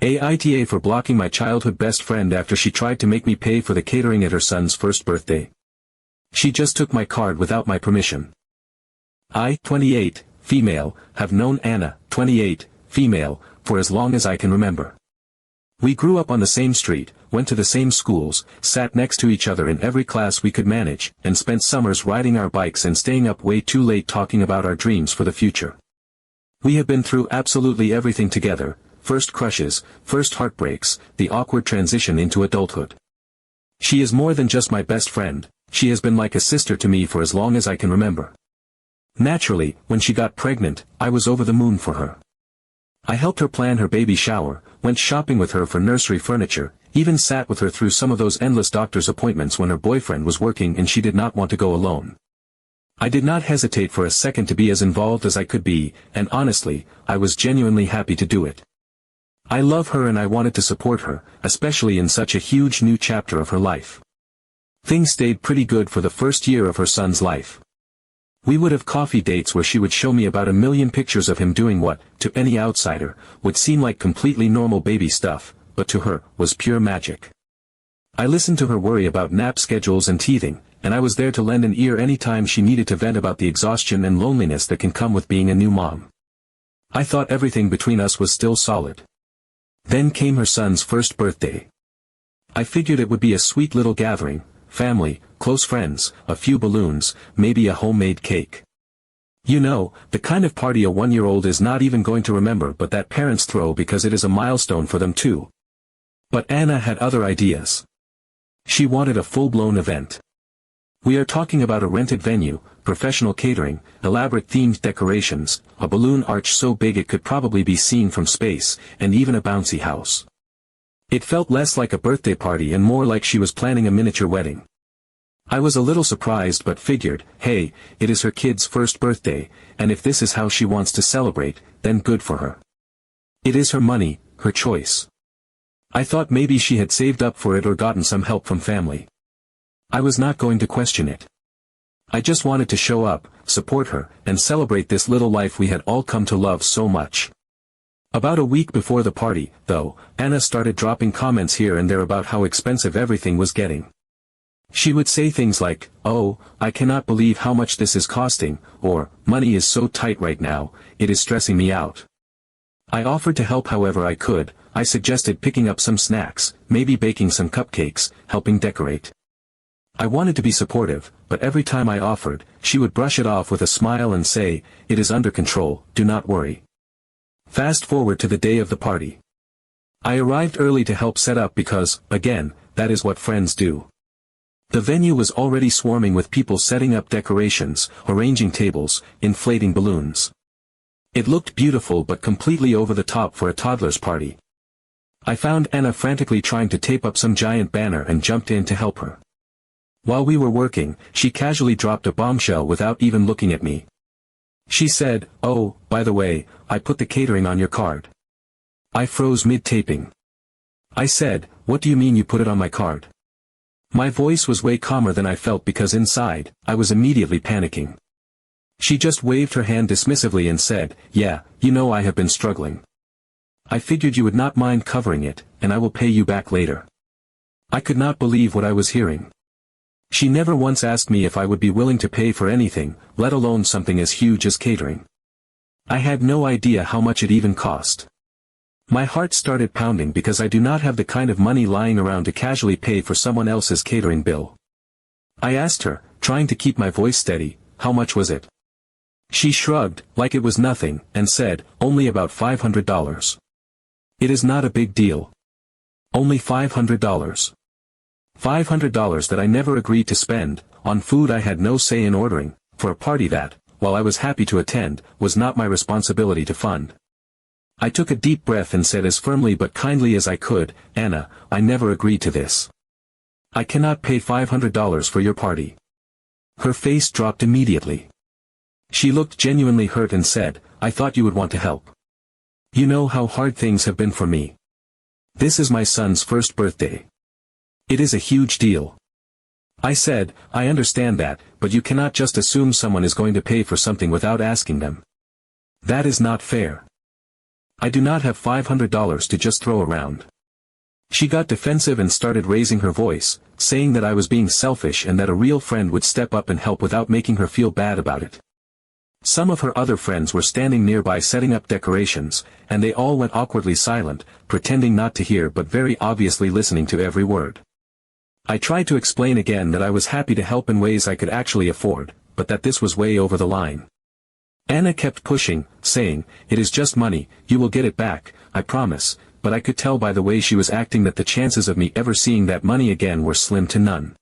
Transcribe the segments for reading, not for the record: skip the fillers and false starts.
AITA for blocking my childhood best friend after she tried to make me pay for the catering at her son's first birthday. She just took my card without my permission. I, 28, female, have known Anna, 28, female, for as long as I can remember. We grew up on the same street, went to the same schools, sat next to each other in every class we could manage, and spent summers riding our bikes and staying up way too late talking about our dreams for the future. We have been through absolutely everything together, first crushes, first heartbreaks, the awkward transition into adulthood. She is more than just my best friend, she has been like a sister to me for as long as I can remember. Naturally, when she got pregnant, I was over the moon for her. I helped her plan her baby shower, went shopping with her for nursery furniture, even sat with her through some of those endless doctor's appointments when her boyfriend was working and she did not want to go alone. I did not hesitate for a second to be as involved as I could be, and honestly, I was genuinely happy to do it. I love her and I wanted to support her, especially in such a huge new chapter of her life. Things stayed pretty good for the first year of her son's life. We would have coffee dates where she would show me about 1,000,000 pictures of him doing what, to any outsider, would seem like completely normal baby stuff, but to her, was pure magic. I listened to her worry about nap schedules and teething, and I was there to lend an ear any time she needed to vent about the exhaustion and loneliness that can come with being a new mom. I thought everything between us was still solid. Then came her son's first birthday. I figured it would be a sweet little gathering, family, close friends, a few balloons, maybe a homemade cake. You know, the kind of party a 1-year-old is not even going to remember but that parents throw because it is a milestone for them too. But Anna had other ideas. She wanted a full-blown event. We are talking about a rented venue, professional catering, elaborate themed decorations, a balloon arch so big it could probably be seen from space, and even a bouncy house. It felt less like a birthday party and more like she was planning a miniature wedding. I was a little surprised but figured, hey, it is her kid's first birthday, and if this is how she wants to celebrate, then good for her. It is her money, her choice. I thought maybe she had saved up for it or gotten some help from family. I was not going to question it. I just wanted to show up, support her, and celebrate this little life we had all come to love so much. About a week before the party, though, Anna started dropping comments here and there about how expensive everything was getting. She would say things like, "Oh, I cannot believe how much this is costing," or, "Money is so tight right now, it is stressing me out." I offered to help however I could. I suggested picking up some snacks, maybe baking some cupcakes, helping decorate. I wanted to be supportive, but every time I offered, she would brush it off with a smile and say, "It is under control, do not worry." Fast forward to the day of the party. I arrived early to help set up because, again, that is what friends do. The venue was already swarming with people setting up decorations, arranging tables, inflating balloons. It looked beautiful but completely over the top for a toddler's party. I found Anna frantically trying to tape up some giant banner and jumped in to help her. While we were working, she casually dropped a bombshell without even looking at me. She said, "Oh, by the way, I put the catering on your card." I froze mid-taping. I said, "What do you mean you put it on my card?" My voice was way calmer than I felt because inside, I was immediately panicking. She just waved her hand dismissively and said, "Yeah, you know I have been struggling. I figured you would not mind covering it, and I will pay you back later." I could not believe what I was hearing. She never once asked me if I would be willing to pay for anything, let alone something as huge as catering. I had no idea how much it even cost. My heart started pounding because I do not have the kind of money lying around to casually pay for someone else's catering bill. I asked her, trying to keep my voice steady, how much was it? She shrugged, like it was nothing, and said, "Only about $500. It is not a big deal. Only $500. $500 that I never agreed to spend, on food I had no say in ordering, for a party that, while I was happy to attend, was not my responsibility to fund. I took a deep breath and said as firmly but kindly as I could, "Anna, I never agreed to this. I cannot pay $500 for your party." Her face dropped immediately. She looked genuinely hurt and said, "I thought you would want to help. You know how hard things have been for me. This is my son's first birthday. It is a huge deal." I said, "I understand that, but you cannot just assume someone is going to pay for something without asking them. That is not fair." I do not have $500 to just throw around. She got defensive and started raising her voice, saying that I was being selfish and that a real friend would step up and help without making her feel bad about it. Some of her other friends were standing nearby setting up decorations, and they all went awkwardly silent, pretending not to hear but very obviously listening to every word. I tried to explain again that I was happy to help in ways I could actually afford, but that this was way over the line. Anna kept pushing, saying, "It is just money, you will get it back, I promise," but I could tell by the way she was acting that the chances of me ever seeing that money again were slim to none.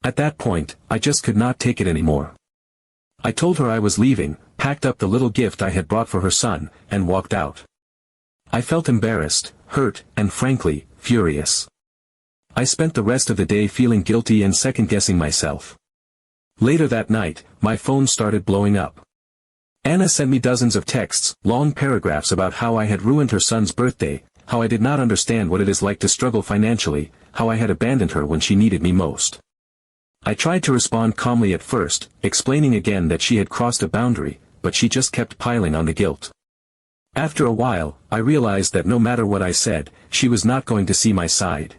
At that point, I just could not take it anymore. I told her I was leaving, packed up the little gift I had brought for her son, and walked out. I felt embarrassed, hurt, and frankly, furious. I spent the rest of the day feeling guilty and second-guessing myself. Later that night, my phone started blowing up. Anna sent me dozens of texts, long paragraphs about how I had ruined her son's birthday, how I did not understand what it is like to struggle financially, how I had abandoned her when she needed me most. I tried to respond calmly at first, explaining again that she had crossed a boundary, but she just kept piling on the guilt. After a while, I realized that no matter what I said, she was not going to see my side.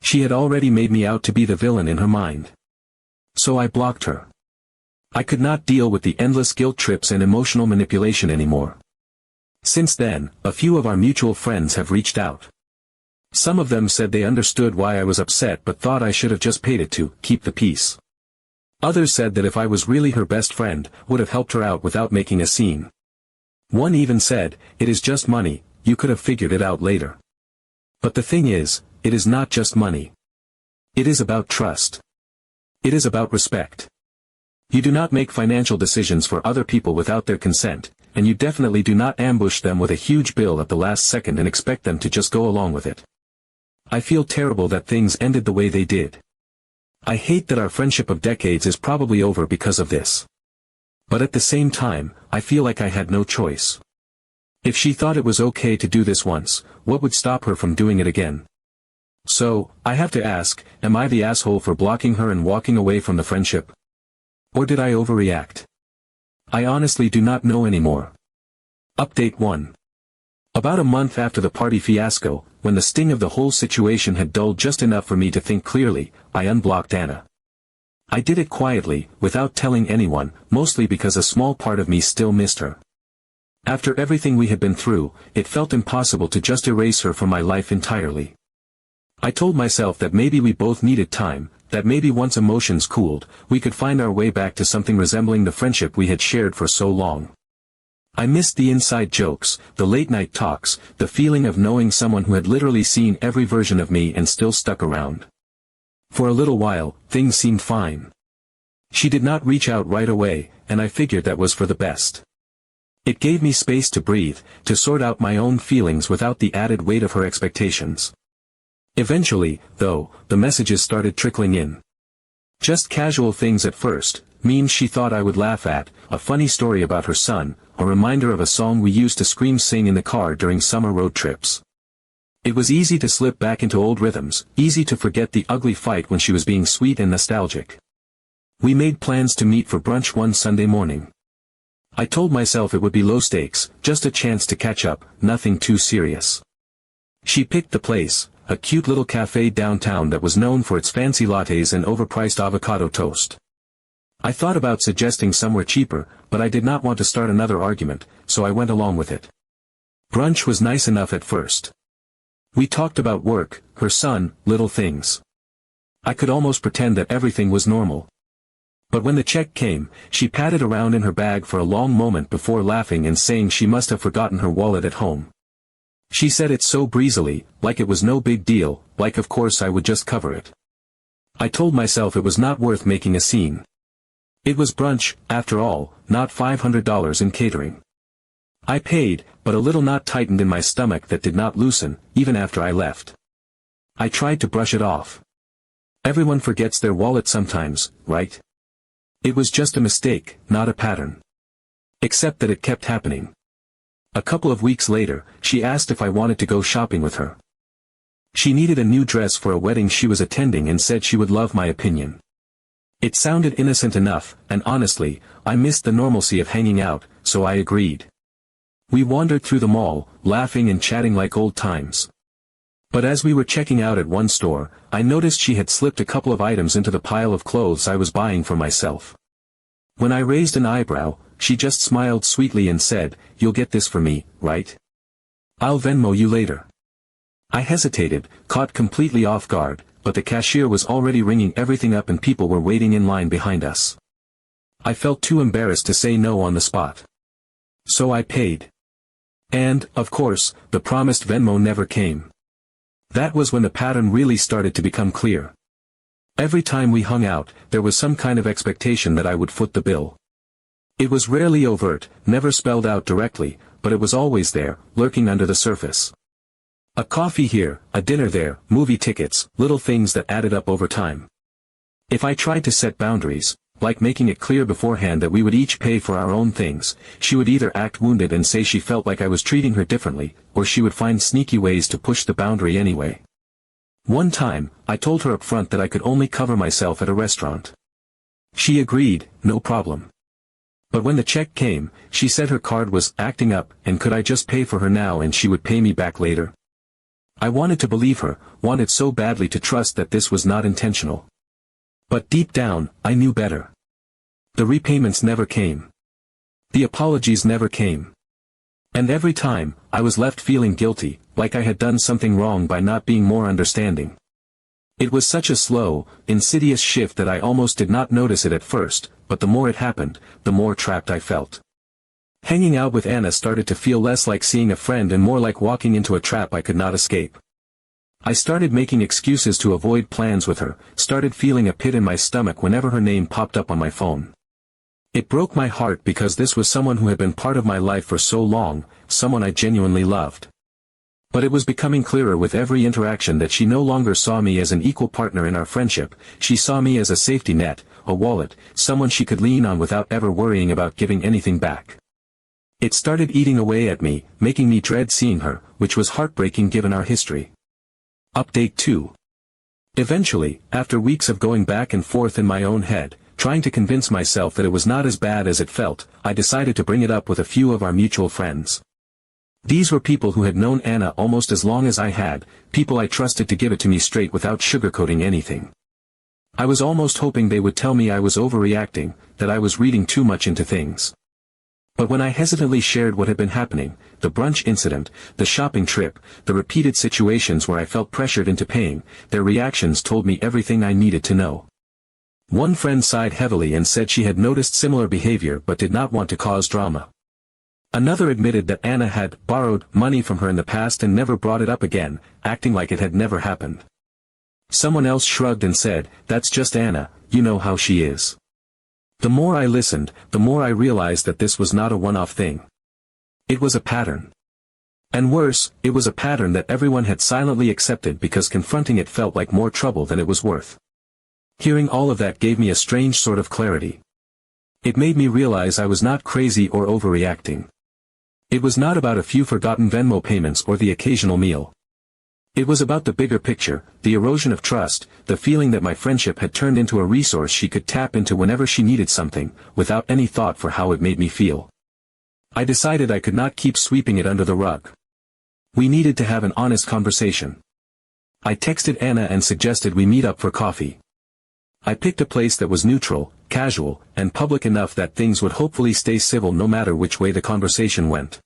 She had already made me out to be the villain in her mind. So I blocked her. I could not deal with the endless guilt trips and emotional manipulation anymore. Since then, a few of our mutual friends have reached out. Some of them said they understood why I was upset but thought I should have just paid it to keep the peace. Others said that if I was really her best friend, would have helped her out without making a scene. One even said, "It is just money, you could have figured it out later." But the thing is, it is not just money. It is about trust. It is about respect. You do not make financial decisions for other people without their consent, and you definitely do not ambush them with a huge bill at the last second and expect them to just go along with it. I feel terrible that things ended the way they did. I hate that our friendship of decades is probably over because of this. But at the same time, I feel like I had no choice. If she thought it was okay to do this once, what would stop her from doing it again? So, I have to ask, am I the asshole for blocking her and walking away from the friendship? Or did I overreact? I honestly do not know anymore. Update 1. About a month after the party fiasco, when the sting of the whole situation had dulled just enough for me to think clearly, I unblocked Anna. I did it quietly, without telling anyone, mostly because a small part of me still missed her. After everything we had been through, it felt impossible to just erase her from my life entirely. I told myself that maybe we both needed time, that maybe once emotions cooled, we could find our way back to something resembling the friendship we had shared for so long. I missed the inside jokes, the late-night talks, the feeling of knowing someone who had literally seen every version of me and still stuck around. For a little while, things seemed fine. She did not reach out right away, and I figured that was for the best. It gave me space to breathe, to sort out my own feelings without the added weight of her expectations. Eventually, though, the messages started trickling in. Just casual things at first, memes she thought I would laugh at, a funny story about her son, a reminder of a song we used to scream-sing in the car during summer road trips. It was easy to slip back into old rhythms, easy to forget the ugly fight when she was being sweet and nostalgic. We made plans to meet for brunch one Sunday morning. I told myself it would be low stakes, just a chance to catch up, nothing too serious. She picked the place, a cute little cafe downtown that was known for its fancy lattes and overpriced avocado toast. I thought about suggesting somewhere cheaper, but I did not want to start another argument, so I went along with it. Brunch was nice enough at first. We talked about work, her son, little things. I could almost pretend that everything was normal. But when the check came, she patted around in her bag for a long moment before laughing and saying she must have forgotten her wallet at home. She said it so breezily, like it was no big deal, like of course I would just cover it. I told myself it was not worth making a scene. It was brunch, after all, not $500 in catering. I paid, but a little knot tightened in my stomach that did not loosen, even after I left. I tried to brush it off. Everyone forgets their wallet sometimes, right? It was just a mistake, not a pattern. Except that it kept happening. A couple of weeks later, she asked if I wanted to go shopping with her. She needed a new dress for a wedding she was attending and said she would love my opinion. It sounded innocent enough, and honestly, I missed the normalcy of hanging out, so I agreed. We wandered through the mall, laughing and chatting like old times. But as we were checking out at one store, I noticed she had slipped a couple of items into the pile of clothes I was buying for myself. When I raised an eyebrow, she just smiled sweetly and said, "You'll get this for me, right? I'll Venmo you later." I hesitated, caught completely off guard, but the cashier was already ringing everything up and people were waiting in line behind us. I felt too embarrassed to say no on the spot. So I paid. And, of course, the promised Venmo never came. That was when the pattern really started to become clear. Every time we hung out, there was some kind of expectation that I would foot the bill. It was rarely overt, never spelled out directly, but it was always there, lurking under the surface. A coffee here, a dinner there, movie tickets, little things that added up over time. If I tried to set boundaries, like making it clear beforehand that we would each pay for our own things, she would either act wounded and say she felt like I was treating her differently, or she would find sneaky ways to push the boundary anyway. One time, I told her up front that I could only cover myself at a restaurant. She agreed, no problem. But when the check came, she said her card was acting up and could I just pay for her now and she would pay me back later. I wanted to believe her, wanted so badly to trust that this was not intentional. But deep down, I knew better. The repayments never came. The apologies never came. And every time, I was left feeling guilty, like I had done something wrong by not being more understanding. It was such a slow, insidious shift that I almost did not notice it at first, but the more it happened, the more trapped I felt. Hanging out with Anna started to feel less like seeing a friend and more like walking into a trap I could not escape. I started making excuses to avoid plans with her, started feeling a pit in my stomach whenever her name popped up on my phone. It broke my heart because this was someone who had been part of my life for so long, someone I genuinely loved. But it was becoming clearer with every interaction that she no longer saw me as an equal partner in our friendship, she saw me as a safety net, a wallet, someone she could lean on without ever worrying about giving anything back. It started eating away at me, making me dread seeing her, which was heartbreaking given our history. Update 2. Eventually, after weeks of going back and forth in my own head, trying to convince myself that it was not as bad as it felt, I decided to bring it up with a few of our mutual friends. These were people who had known Anna almost as long as I had, people I trusted to give it to me straight without sugarcoating anything. I was almost hoping they would tell me I was overreacting, that I was reading too much into things. But when I hesitantly shared what had been happening, the brunch incident, the shopping trip, the repeated situations where I felt pressured into paying, their reactions told me everything I needed to know. One friend sighed heavily and said she had noticed similar behavior but did not want to cause drama. Another admitted that Anna had borrowed money from her in the past and never brought it up again, acting like it had never happened. Someone else shrugged and said, "That's just Anna, you know how she is." The more I listened, the more I realized that this was not a one-off thing. It was a pattern. And worse, it was a pattern that everyone had silently accepted because confronting it felt like more trouble than it was worth. Hearing all of that gave me a strange sort of clarity. It made me realize I was not crazy or overreacting. It was not about a few forgotten Venmo payments or the occasional meal. It was about the bigger picture, the erosion of trust, the feeling that my friendship had turned into a resource she could tap into whenever she needed something, without any thought for how it made me feel. I decided I could not keep sweeping it under the rug. We needed to have an honest conversation. I texted Anna and suggested we meet up for coffee. I picked a place that was neutral, casual, and public enough that things would hopefully stay civil no matter which way the conversation went.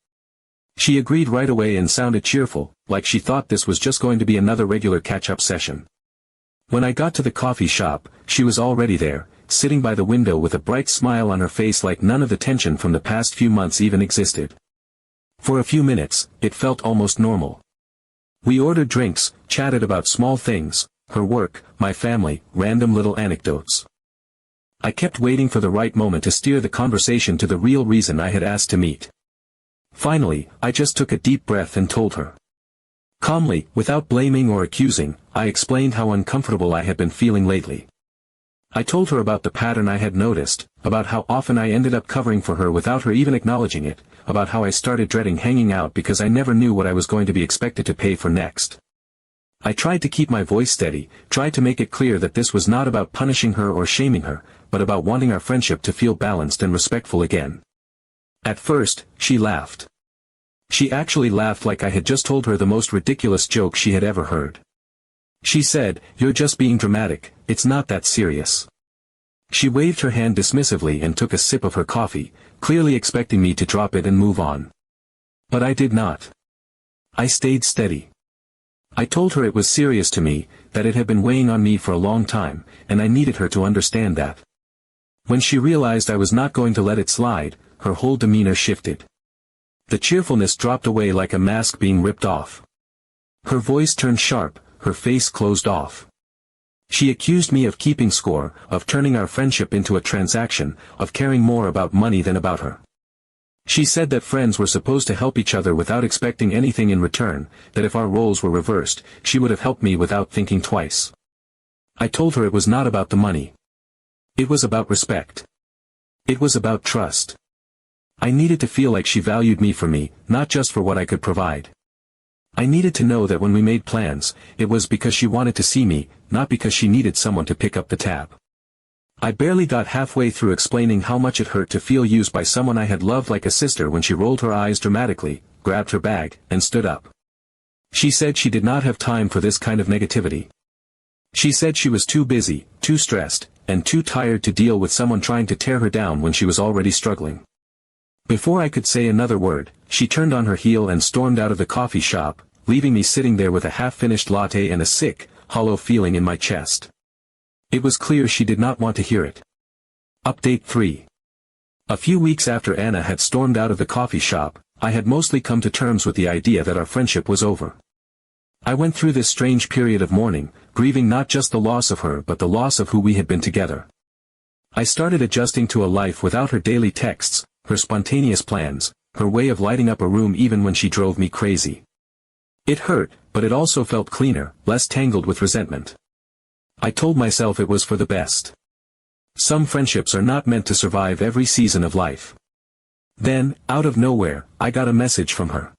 She agreed right away and sounded cheerful, like she thought this was just going to be another regular catch-up session. When I got to the coffee shop, she was already there, sitting by the window with a bright smile on her face like none of the tension from the past few months even existed. For a few minutes, it felt almost normal. We ordered drinks, chatted about small things, her work, my family, random little anecdotes. I kept waiting for the right moment to steer the conversation to the real reason I had asked to meet. Finally, I just took a deep breath and told her. Calmly, without blaming or accusing, I explained how uncomfortable I had been feeling lately. I told her about the pattern I had noticed, about how often I ended up covering for her without her even acknowledging it, about how I started dreading hanging out because I never knew what I was going to be expected to pay for next. I tried to keep my voice steady, tried to make it clear that this was not about punishing her or shaming her, but about wanting our friendship to feel balanced and respectful again. At first, she laughed. She actually laughed like I had just told her the most ridiculous joke she had ever heard. She said, "You're just being dramatic, it's not that serious." She waved her hand dismissively and took a sip of her coffee, clearly expecting me to drop it and move on. But I did not. I stayed steady. I told her it was serious to me, that it had been weighing on me for a long time, and I needed her to understand that. When she realized I was not going to let it slide, her whole demeanor shifted. The cheerfulness dropped away like a mask being ripped off. Her voice turned sharp, her face closed off. She accused me of keeping score, of turning our friendship into a transaction, of caring more about money than about her. She said that friends were supposed to help each other without expecting anything in return, that if our roles were reversed, she would have helped me without thinking twice. I told her it was not about the money. It was about respect. It was about trust. I needed to feel like she valued me for me, not just for what I could provide. I needed to know that when we made plans, it was because she wanted to see me, not because she needed someone to pick up the tab. I barely got halfway through explaining how much it hurt to feel used by someone I had loved like a sister when she rolled her eyes dramatically, grabbed her bag, and stood up. She said she did not have time for this kind of negativity. She said she was too busy, too stressed, and too tired to deal with someone trying to tear her down when she was already struggling. Before I could say another word, she turned on her heel and stormed out of the coffee shop, leaving me sitting there with a half-finished latte and a sick, hollow feeling in my chest. It was clear she did not want to hear it. Update 3. A few weeks after Anna had stormed out of the coffee shop, I had mostly come to terms with the idea that our friendship was over. I went through this strange period of mourning, grieving not just the loss of her but the loss of who we had been together. I started adjusting to a life without her daily texts, her spontaneous plans, her way of lighting up a room even when she drove me crazy. It hurt, but it also felt cleaner, less tangled with resentment. I told myself it was for the best. Some friendships are not meant to survive every season of life. Then, out of nowhere, I got a message from her.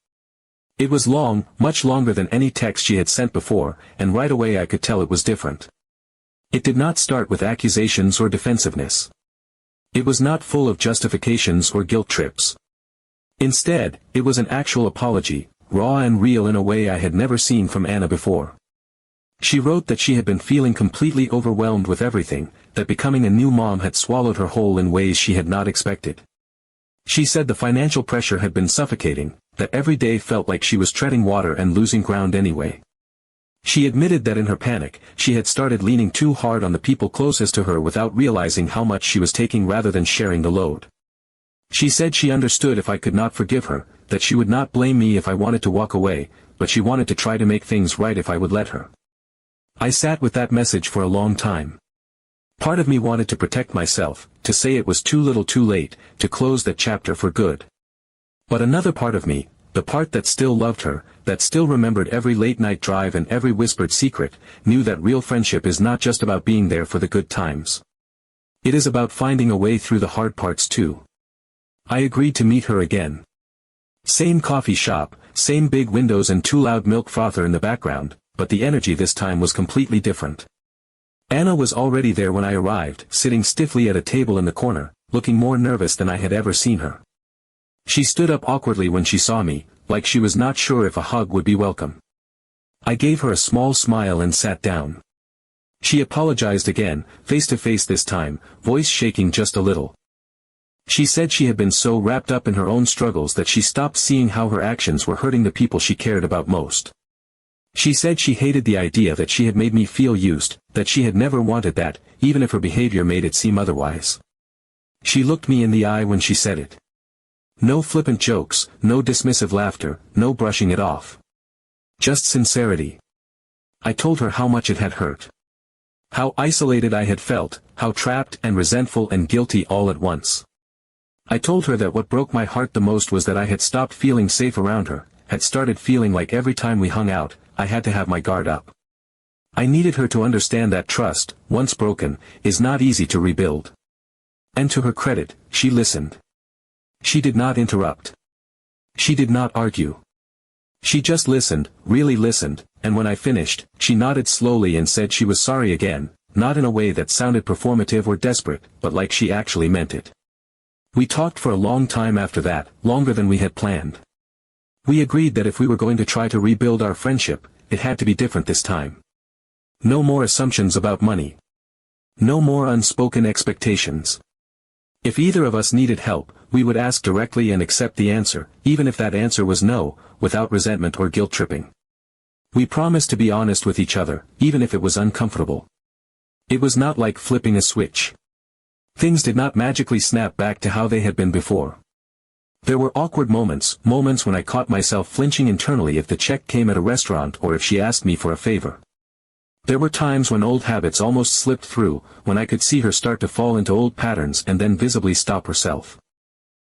It was long, much longer than any text she had sent before, and right away I could tell it was different. It did not start with accusations or defensiveness. It was not full of justifications or guilt trips. Instead, it was an actual apology, raw and real in a way I had never seen from Anna before. She wrote that she had been feeling completely overwhelmed with everything, that becoming a new mom had swallowed her whole in ways she had not expected. She said the financial pressure had been suffocating, that every day felt like she was treading water and losing ground anyway. She admitted that in her panic, she had started leaning too hard on the people closest to her without realizing how much she was taking rather than sharing the load. She said she understood if I could not forgive her, that she would not blame me if I wanted to walk away, but she wanted to try to make things right if I would let her. I sat with that message for a long time. Part of me wanted to protect myself, to say it was too little too late, to close that chapter for good. But another part of me, the part that still loved her, that still remembered every late-night drive and every whispered secret, knew that real friendship is not just about being there for the good times. It is about finding a way through the hard parts too. I agreed to meet her again. Same coffee shop, same big windows and too loud milk frother in the background, but the energy this time was completely different. Anna was already there when I arrived, sitting stiffly at a table in the corner, looking more nervous than I had ever seen her. She stood up awkwardly when she saw me, like she was not sure if a hug would be welcome. I gave her a small smile and sat down. She apologized again, face to face this time, voice shaking just a little. She said she had been so wrapped up in her own struggles that she stopped seeing how her actions were hurting the people she cared about most. She said she hated the idea that she had made me feel used, that she had never wanted that, even if her behavior made it seem otherwise. She looked me in the eye when she said it. No flippant jokes, no dismissive laughter, no brushing it off. Just sincerity. I told her how much it had hurt. How isolated I had felt, how trapped and resentful and guilty all at once. I told her that what broke my heart the most was that I had stopped feeling safe around her, had started feeling like every time we hung out, I had to have my guard up. I needed her to understand that trust, once broken, is not easy to rebuild. And to her credit, she listened. She did not interrupt. She did not argue. She just listened, really listened, and when I finished, she nodded slowly and said she was sorry again, not in a way that sounded performative or desperate, but like she actually meant it. We talked for a long time after that, longer than we had planned. We agreed that if we were going to try to rebuild our friendship, it had to be different this time. No more assumptions about money. No more unspoken expectations. If either of us needed help, we would ask directly and accept the answer, even if that answer was no, without resentment or guilt-tripping. We promised to be honest with each other, even if it was uncomfortable. It was not like flipping a switch. Things did not magically snap back to how they had been before. There were awkward moments when I caught myself flinching internally if the check came at a restaurant or if she asked me for a favor. There were times when old habits almost slipped through, when I could see her start to fall into old patterns and then visibly stop herself.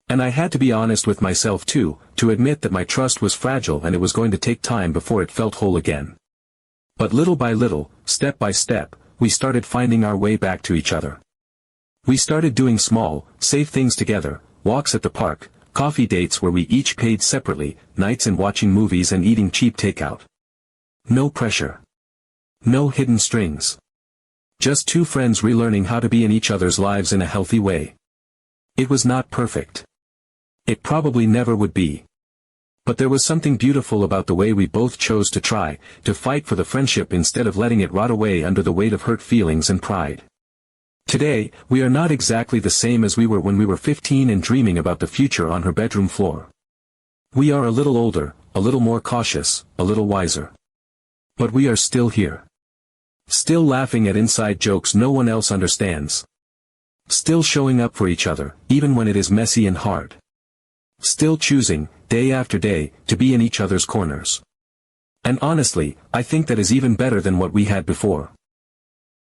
And I had to be honest with myself too, to admit that my trust was fragile and it was going to take time before it felt whole again. But little by little, step by step, we started finding our way back to each other. We started doing small, safe things together, walks at the park, coffee dates where we each paid separately, nights in watching movies and eating cheap takeout. No pressure. No hidden strings. Just two friends relearning how to be in each other's lives in a healthy way. It was not perfect. It probably never would be. But there was something beautiful about the way we both chose to try, to fight for the friendship instead of letting it rot away under the weight of hurt feelings and pride. Today, we are not exactly the same as we were when we were 15 and dreaming about the future on her bedroom floor. We are a little older, a little more cautious, a little wiser. But we are still here. Still laughing at inside jokes no one else understands. Still showing up for each other, even when it is messy and hard. Still choosing, day after day, to be in each other's corners. And honestly, I think that is even better than what we had before.